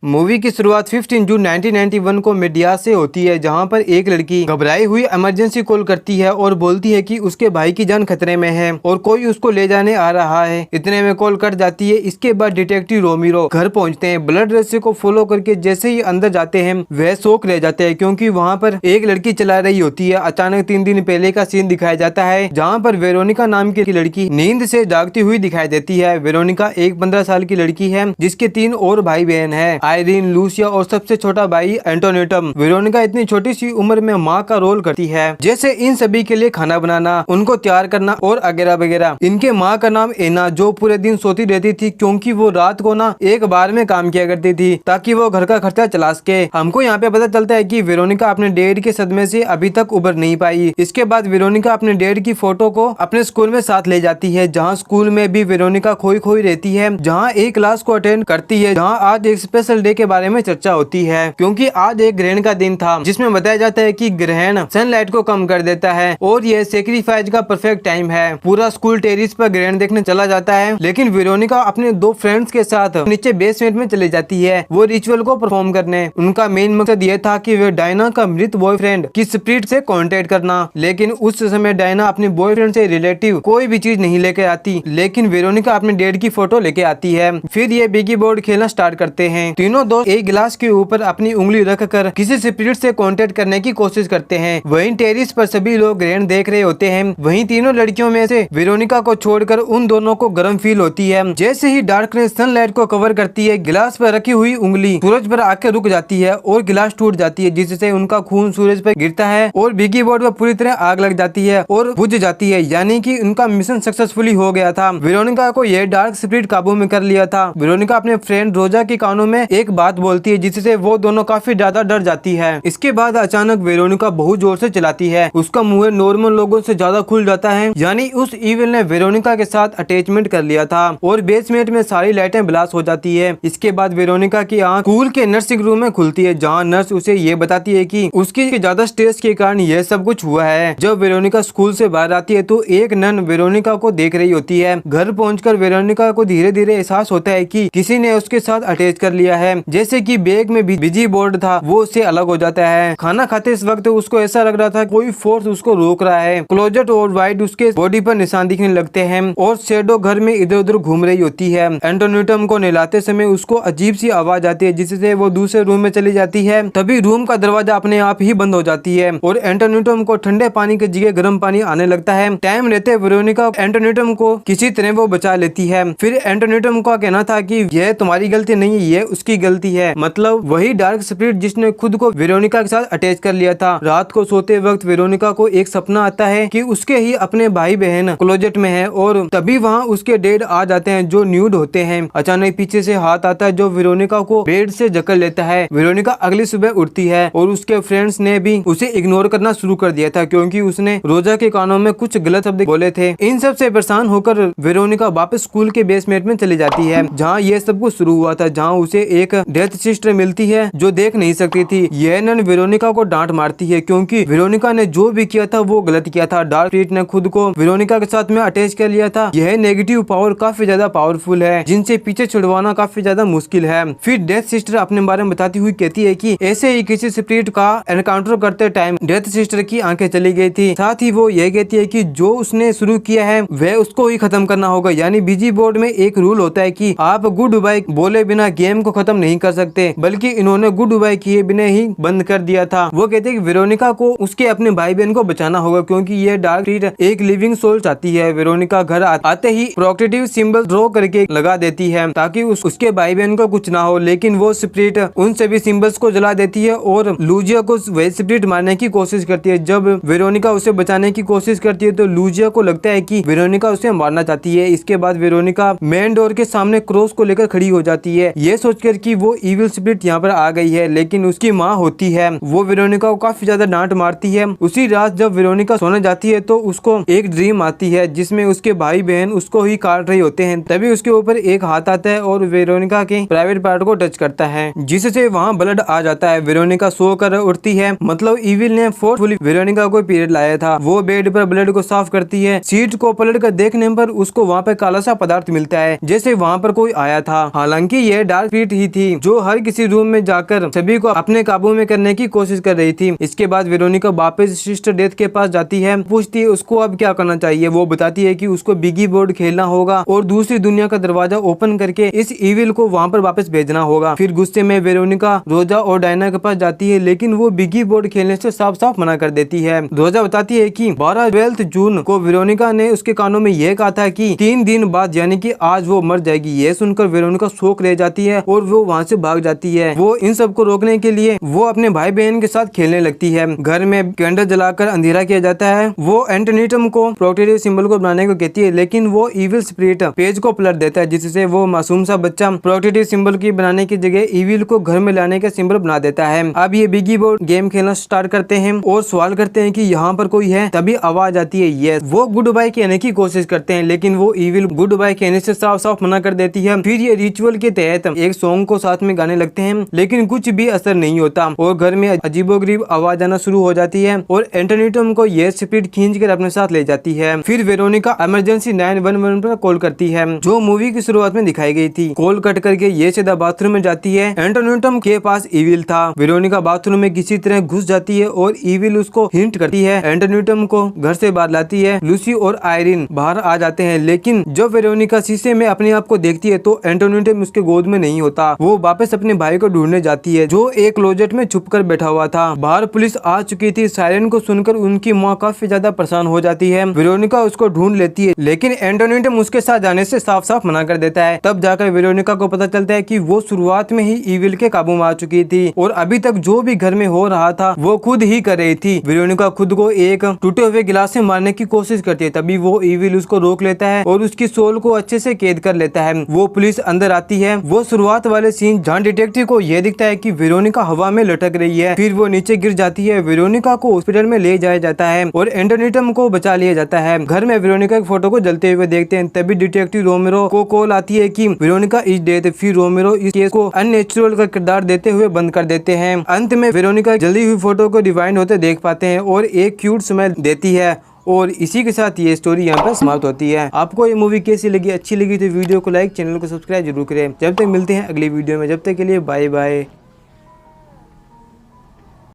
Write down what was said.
Movie की शुरुआत 15 जून 1991 को मीडिया से होती है, जहां पर एक लड़की घबराई हुई इमरजेंसी कॉल करती है और बोलती है कि उसके भाई की जान खतरे में है और कोई उसको ले जाने आ रहा है। इतने में कॉल कट जाती है। इसके बाद डिटेक्टिव रोमिरो घर पहुंचते हैं। ब्लड रहस्य को फॉलो करके जैसे ही अंदर जाते हैं वह शौक रह जाते हैं, क्योंकि वहाँ पर एक लड़की चला रही होती है। अचानक 3 दिन पहले का सीन दिखाया जाता है, जहाँ पर वेरोनिका नाम की लड़की नींद से जागती हुई दिखाई देती है। वेरोनिका एक 15 साल की लड़की है, जिसके 3 और भाई बहन है, आयरीन, लूसिया और सबसे छोटा भाई एंटोनियटम। वेरोनिका इतनी छोटी सी उम्र में माँ का रोल करती है, जैसे इन सभी के लिए खाना बनाना, उनको तैयार करना और वगैरह वगैरह। इनके माँ का नाम एना, जो पूरे दिन सोती रहती थी, क्योंकि वो रात को ना एक बार में काम किया करती थी ताकि वो घर का खर्चा चला सके। हमको यहाँ पे पता चलता है कि वेरोनिका अपने डैड के सदमे से अभी तक उबर नहीं पाई। इसके बाद वेरोनिका अपने डैड की फोटो को अपने स्कूल में साथ ले जाती है, जहाँ स्कूल में भी वेरोनिका खोई खोई रहती है, जहाँ एक क्लास को अटेंड करती है, जहाँ आज एक स्पेशल डे के बारे में चर्चा होती है, क्योंकि आज एक ग्रहण का दिन था, जिसमें बताया जाता है कि ग्रहण सनलाइट को कम कर देता है और यह सेक्रीफाइस का परफेक्ट टाइम है। पूरा स्कूल टेरिस पर ग्रहण देखने चला जाता है, लेकिन वेरोनिका अपने 2 फ्रेंड्स के साथ नीचे बेसमेंट में चली जाती है वो रिचुअल को परफॉर्म करने। उनका मेन मकसद यह था कि वे डायना का मृत बॉयफ्रेंड की स्पिरिट से कांटेक्ट करना, लेकिन उस समय डायना अपने बॉयफ्रेंड से रिलेटिव कोई भी चीज नहीं लेके आती, लेकिन वेरोनिका अपने डैड की फोटो लेके आती है। फिर ये बिगी बोर्ड खेलना स्टार्ट करते हैं। तीनों दोस्त एक गिलास के ऊपर अपनी उंगली रखकर किसी स्पिरिट से कांटेक्ट करने की कोशिश करते हैं। वहीं टेरिस पर सभी लोग ग्रहण देख रहे होते हैं। वहीं तीनों लड़कियों में से वेरोनिका को छोड़कर उन दोनों को गर्म फील होती है। जैसे ही डार्कनेस सनलाइट को कवर करती है, गिलास पर रखी हुई उंगली सूरज पर आकर रुक जाती है और गिलास टूट जाती है, जिससे उनका खून सूरज पर गिरता है और बिगी बोर्ड पर पूरी तरह आग लग जाती है और बुझ जाती है, यानी कि उनका मिशन सक्सेसफुली हो गया था। वेरोनिका को यह डार्क स्पिरिट काबू में कर लिया था। वेरोनिका अपने फ्रेंड रोजा के कानों में एक बात बोलती है, जिससे वो दोनों काफी ज्यादा डर जाती है। इसके बाद अचानक वेरोनिका बहुत जोर से चिल्लाती है। उसका मुंह नॉर्मल लोगों से ज्यादा खुल जाता है, यानी उस इविल ने वेरोनिका के साथ अटैचमेंट कर लिया था और बेसमेंट में सारी लाइटें ब्लास्ट हो जाती है। इसके बाद वेरोनिका की आंख स्कूल के नर्सिंग रूम में खुलती है, जहाँ नर्स उसे ये बताती है कि उसकी ज्यादा स्ट्रेस के कारण यह सब कुछ हुआ है। जब वेरोनिका स्कूल से बाहर आती है तो एक नन वेरोनिका को देख रही होती है। घर पहुंचकर वेरोनिका को धीरे धीरे एहसास होता है कि किसी ने उसके साथ अटैच कर लिया है, जैसे कि बैग में बिजी बोर्ड था वो उससे अलग हो जाता है। खाना खाते इस वक्त उसको ऐसा लग रहा था कोई फोर्स उसको रोक रहा है। क्लोजेट और वाइट उसके बॉडी पर निशान दिखने लगते हैं और शेडो घर में इधर उधर घूम रही होती है। एंटोनियटम को नहलाते समय उसको अजीब सी आवाज आती है, जिससे वो दूसरे रूम में चली जाती है। तभी रूम का दरवाजा अपने आप ही बंद हो जाती है और एंटोनियटम को ठंडे पानी के जगह गर्म पानी आने लगता है। टाइम रहते वेरोनिका एंटोनियटम को किसी तरह वो बचा लेती है। फिर एंटोनियटम का कहना था कि यह तुम्हारी गलती नहीं है, ये उसकी गलती है, मतलब वही डार्क स्पिरिट जिसने खुद को वेरोनिका के साथ अटैच कर लिया था। रात को सोते वक्त वेरोनिका को एक सपना आता है कि उसके ही अपने भाई बहन क्लोजेट में है और तभी वहाँ उसके डैड आ जाते हैं जो न्यूड होते हैं। अचानक पीछे से हाथ आता है जो वेरोनिका को बेड से जकड़ लेता है। वेरोनिका अगली सुबह उठती है और उसके फ्रेंड्स ने भी उसे इग्नोर करना शुरू कर दिया था, क्योंकि उसने रोजा के कानों में कुछ गलत शब्द बोले थे। इन सब से परेशान होकर वेरोनिका वापस स्कूल के बेसमेंट में चली जाती है, जहाँ ये सब कुछ शुरू हुआ था, जहाँ उसे एक डेथ सिस्टर मिलती है जो देख नहीं सकती थी। यह नन वेरोनिका को डांट मारती है, क्योंकि वेरोनिका ने जो भी किया था वो गलत किया था। डार्क स्पिरिट ने खुद को वेरोनिका के साथ में अटैच कर लिया था। यह नेगेटिव पावर काफी ज्यादा पावरफुल है, जिनसे पीछे छुड़वाना काफी ज्यादा मुश्किल है। फिर डेथ सिस्टर अपने बारे में बताती हुई कहती है कि ऐसे ही किसी स्पिरिट का एनकाउंटर करते टाइम डेथ सिस्टर की आंखें चली गई थी। साथ ही वो ये कहती है कि जो उसने शुरू किया है वह उसको ही खत्म करना होगा, यानी बिजी बोर्ड में एक रूल होता है कि आप गुड बाय बोले बिना गेम को खत्म नहीं कर सकते, बल्कि इन्होंने गुड बाय किए बिना ही बंद कर दिया था। वो कहते हैं कि वेरोनिका को उसके अपने भाई बहन को बचाना होगा, क्योंकि ये डार्क स्पिरिट एक लिविंग सोल चाहती है। वेरोनिका घर आते ही प्रोटेक्टिव सिंबल ड्रॉ करके लगा देती है ताकि उसके भाई बहन को कुछ ना हो, लेकिन वो स्पिरिट उन सभी सिंबल्स को जला देती है और लूजिया को वह स्पिरिट मारने की कोशिश करती है। जब वेरोनिका उसे बचाने की कोशिश करती है तो लूजिया को लगता है कि वेरोनिका उसे मारना चाहती है। इसके बाद वेरोनिका मेन डोर के सामने क्रॉस को लेकर खड़ी हो जाती है, ये सोचकर कि वो इविल स्पिरिट यहाँ पर आ गई है, लेकिन उसकी माँ होती है वो वेरोनिका को काफी ज्यादा डांट मारती है। उसी रात जब वेरोनिका सोने जाती है तो उसको एक ड्रीम आती है जिसमें उसके भाई बहन उसको ही काट रहे होते हैं। तभी उसके ऊपर एक हाथ आता है और वेरोनिका के प्राइवेट पार्ट को टच करता है, जिससे वहाँ ब्लड आ जाता है। वेरोनिका सो कर उठती है, मतलब इविल ने फोर्सफुली वेरोनिका को पीरियड लाया था। वो बेड पर ब्लड को साफ करती है। सीट को पलट कर देखने पर उसको वहाँ पे काला सा पदार्थ मिलता है, जैसे वहाँ पर कोई आया था। हालांकि यह डार्क स्पिरिट ही थी जो हर किसी रूम में जाकर सभी को अपने काबू में करने की कोशिश कर रही थी। इसके बाद वेरोनिका वापस सिस्टर डेथ के पास जाती है, पूछती है उसको अब क्या करना चाहिए। वो बताती है कि उसको बिगी बोर्ड खेलना होगा और दूसरी दुनिया का दरवाजा ओपन करके इस इविल को वहाँ पर वापस भेजना होगा। फिर गुस्से में वेरोनिका रोजा और डायना के पास जाती है, लेकिन वो बिगी बोर्ड खेलने से साफ साफ मना कर देती है। रोजा बताती है कि 12 जून को वेरोनिका ने उसके कानों में यह कहा था कि 3 दिन बाद यानी कि आज वो मर जाएगी। यह सुनकर वेरोनिका शौक रह जाती है और वो वहाँ से भाग जाती है। वो इन सबको रोकने के लिए वो अपने भाई बहन के साथ खेलने लगती है। घर में कैंडल जलाकर अंधेरा किया जाता है। वो एंटोनियम को प्रोटेक्टिव सिंबल को बनाने को कहती है, लेकिन वो इविल स्पिरिट पेज को पलट देता है, जिससे वो मासूम सा बच्चा प्रोटेक्टिव सिंबल की बनाने की जगह इविल को घर में लाने का सिंबल बना देता है। अब ये बिगी बोर्ड गेम खेलना स्टार्ट करते हैं और सवाल करते हैं कि यहाँ पर कोई है। तभी आवाज आती है यस। वो गुड बाय कहने की कोशिश करते हैं, लेकिन वो इविल गुड बाय कहने से साफ साफ मना कर देती है। फिर ये रिचुअल के तहत एक सॉन्ग को साथ में गाने लगते हैं, लेकिन कुछ भी असर नहीं होता और घर में अजीबोगरीब आवाज आना शुरू हो जाती है और एंटोनियम को ये स्पिरिट खींच कर अपने साथ ले जाती है। फिर वेरोनिका इमरजेंसी 911 पर कॉल करती है, जो मूवी की शुरुआत में दिखाई गई थी। कॉल कट करके ये सीधा बाथरूम में जाती है। एंटोनियम के पास इविल था। वेरोनिका बाथरूम में किसी तरह घुस जाती है और इविल उसको हिंट करती है। एंटोनियम को घर से बाहर लाती है। लूसी और आयरिन बाहर आ जाते हैं, लेकिन जब वेरोनिका शीशे में अपने आप को देखती है तो एंटोनियम उसके गोद में नहीं होता। वो वापस अपने भाई को ढूंढने जाती है, जो एक क्लोजेट में छुप कर बैठा हुआ था। बाहर पुलिस आ चुकी थी। सायरन को सुनकर उनकी माँ काफी ज्यादा परेशान हो जाती है। वेरोनिका उसको ढूंढ लेती है, लेकिन एंटोनियम उसके साथ जाने से साफ साफ मना कर देता है। तब जाकर वेरोनिका को पता चलता है कि वो शुरुआत में ही इविल के काबू में आ चुकी थी और अभी तक जो भी घर में हो रहा था वो खुद ही कर रही थी। वेरोनिका खुद को एक टूटे हुए गिलास से मारने की कोशिश करती है, तभी वो इविल उसको रोक लेता है और उसकी सोल को अच्छे से कैद कर लेता है। वो पुलिस अंदर आती है। वो शुरुआत वाले सीन जहाँ डिटेक्टिव को यह दिखता है कि वेरोनिका हवा में लटक रही है, फिर वो नीचे गिर जाती है। वेरोनिका को हॉस्पिटल में ले जाया जाता है और एंटोनियम को बचा लिया जाता है। घर में वेरोनिका की फोटो को जलते हुए देखते हैं, तभी डिटेक्टिव रोमेरो को कॉल आती है कि वेरोनिका इज डेड। फिर रोमेरो इस केस को अननेचुरल का किरदार देते हुए बंद कर देते हैं। अंत में वेरोनिका जल्दी हुई फोटो को रिवाइंड होते देख पाते हैं और एक क्यूट स्माइल देती है। और इसी के साथ ये स्टोरी यहाँ पर समाप्त होती है। आपको ये मूवी कैसी लगी? अच्छी लगी तो वीडियो को लाइक, चैनल को सब्सक्राइब जरूर करें। जब तक मिलते हैं अगली वीडियो में, जब तक के लिए बाय बाय।